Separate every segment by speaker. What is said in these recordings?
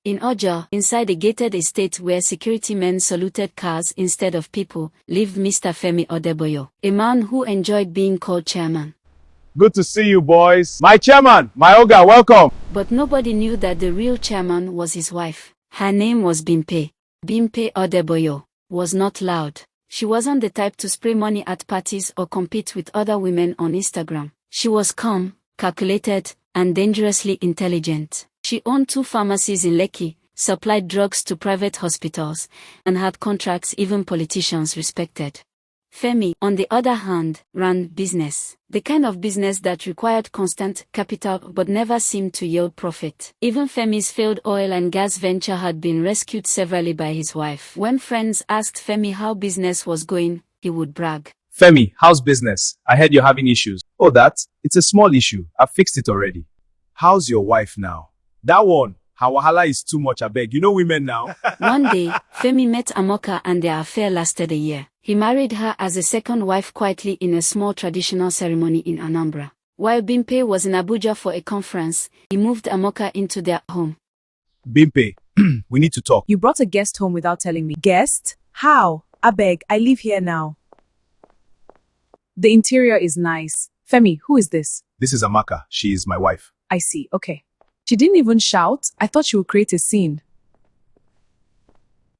Speaker 1: In Ojo, inside a gated estate where security men saluted cars instead of people, lived Mr. Femi Odeboyo, a man who enjoyed being called chairman.
Speaker 2: Good to see you, boys. My chairman, my Oga, welcome.
Speaker 1: But nobody knew that the real chairman was his wife. Her name was Bimpe. Bimpe Odeboyo was not loud. She wasn't the type to spray money at parties or compete with other women on Instagram. She was calm, calculated, and dangerously intelligent. She owned 2 pharmacies in Lekki, supplied drugs to private hospitals, and had contracts even politicians respected. Femi, on the other hand, ran business. The kind of business that required constant capital but never seemed to yield profit. Even Femi's failed oil and gas venture had been rescued severally by his wife. When friends asked Femi how business was going, he would brag.
Speaker 2: Femi, how's business? I heard you're having issues. Oh, it's a small issue. I've fixed it already. How's your wife now? That one, her wahala is too much, I beg. You know women now.
Speaker 1: One day, Femi met Amoka and their affair lasted a year. He married her as a second wife quietly in a small traditional ceremony in Anambra. While Bimpe was in Abuja for a conference, he moved Amoka into their home.
Speaker 2: Bimpe, we need to talk.
Speaker 3: You brought a guest home without telling me. Guest? How? I beg, I live here now. The interior is nice. Femi, who is this?
Speaker 2: This is Amaka. She is my wife.
Speaker 3: I see, okay. She didn't even shout. I thought she would create a scene.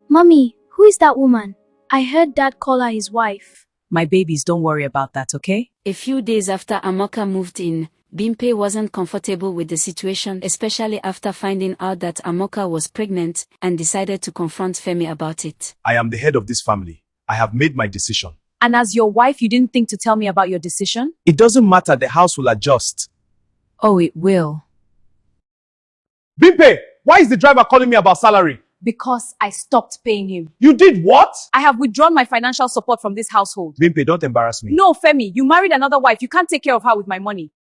Speaker 4: Mommy, who is that woman? I heard Dad call her his wife.
Speaker 3: My babies, don't worry about that, okay?
Speaker 1: A few days after Amoka moved in, Bimpe wasn't comfortable with the situation, especially after finding out that Amoka was pregnant, and decided to confront Femi about it.
Speaker 2: I am the head of this family. I have made my decision.
Speaker 3: And as your wife, you didn't think to tell me about your decision?
Speaker 2: It doesn't matter. The house will adjust.
Speaker 3: Oh, it will.
Speaker 2: Bimpe, why is the driver calling me about salary?
Speaker 3: Because I stopped paying him.
Speaker 2: You did what?
Speaker 3: I have withdrawn my financial support from this household.
Speaker 2: Bimpe, don't embarrass me.
Speaker 3: No, Femi, you married another wife. You can't take care of her with my money.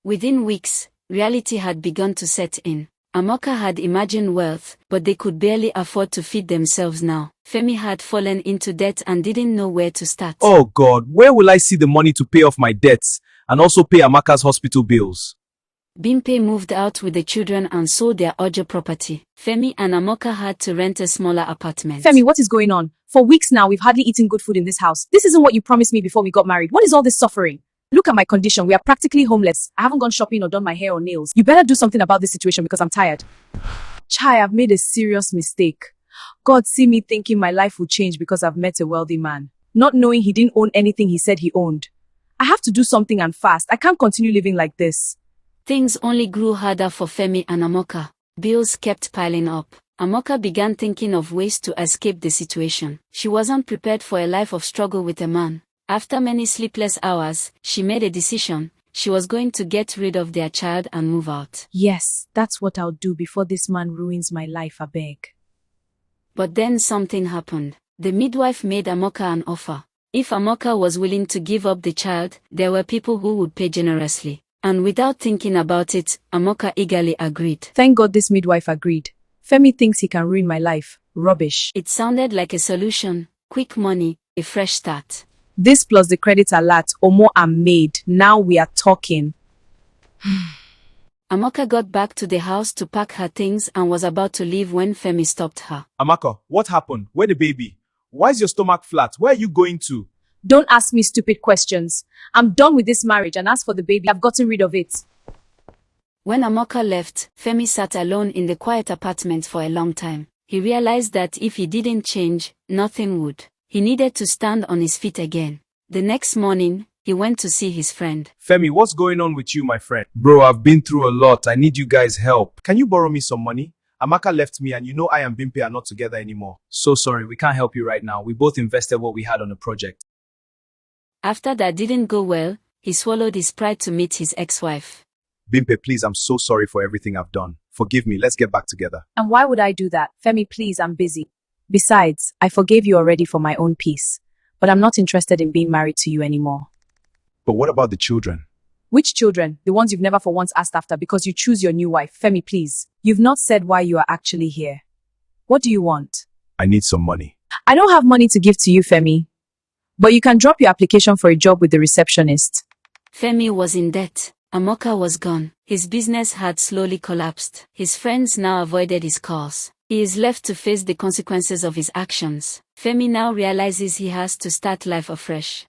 Speaker 1: Within weeks, reality had begun to set in. Amoka had imagined wealth, but they could barely afford to feed themselves now. Femi had fallen into debt and didn't know where to start.
Speaker 2: Oh God, where will I see the money to pay off my debts and also pay Amaka's hospital bills?
Speaker 1: Bimpe moved out with the children and sold their Ojo property. Femi and Amoka had to rent a smaller apartment.
Speaker 3: Femi, what is going on? For weeks now, we've hardly eaten good food in this house. This isn't what you promised me before we got married. What is all this suffering? Look at my condition. We are practically homeless. I haven't gone shopping or done my hair or nails. You better do something about this situation because I'm tired. Chai, I've made a serious mistake. God see me thinking my life would change because I've met a wealthy man, not knowing he didn't own anything he said he owned. I have to do something and fast. I can't continue living like this.
Speaker 1: Things only grew harder for Femi and Amoka. Bills kept piling up. Amoka began thinking of ways to escape the situation. She wasn't prepared for a life of struggle with a man. After many sleepless hours, she made a decision. She was going to get rid of their child and move out.
Speaker 3: Yes, that's what I'll do before this man ruins my life, I beg.
Speaker 1: But then something happened. The midwife made Amoka an offer. If Amoka was willing to give up the child, there were people who would pay generously. And without thinking about it, Amoka eagerly agreed.
Speaker 3: Thank God this midwife agreed. Femi thinks he can ruin my life. Rubbish.
Speaker 1: It sounded like a solution. Quick money, a fresh start.
Speaker 3: This plus the credit alert, or more are made. Now we are talking.
Speaker 1: Amoka got back to the house to pack her things and was about to leave when Femi stopped her.
Speaker 2: Amaka, what happened? Where the baby? Why is your stomach flat? Where are you going to?
Speaker 3: Don't ask me stupid questions. I'm done with this marriage, and as for the baby, I've gotten rid of it.
Speaker 1: When Amoka left, Femi sat alone in the quiet apartment for a long time. He realized that if he didn't change, nothing would. He needed to stand on his feet again. The next morning, he went to see his friend.
Speaker 2: Femi, what's going on with you, my friend? Bro, I've been through a lot. I need you guys' help. Can you borrow me some money? Amaka left me and you know I and Bimpe are not together anymore. So sorry, we can't help you right now. We both invested what we had on a project.
Speaker 1: After that didn't go well, he swallowed his pride to meet his ex-wife.
Speaker 2: Bimpe, please, I'm so sorry for everything I've done. Forgive me, let's get back together.
Speaker 3: And why would I do that? Femi, please, I'm busy. Besides, I forgave you already for my own peace. But I'm not interested in being married to you anymore.
Speaker 2: But what about the children?
Speaker 3: Which children? The ones you've never for once asked after because you choose your new wife. Femi, please. You've not said why you are actually here. What do you want?
Speaker 2: I need some money.
Speaker 3: I don't have money to give to you, Femi. But you can drop your application for a job with the receptionist.
Speaker 1: Femi was in debt. Amoka was gone. His business had slowly collapsed. His friends now avoided his calls. He is left to face the consequences of his actions. Femi now realizes he has to start life afresh.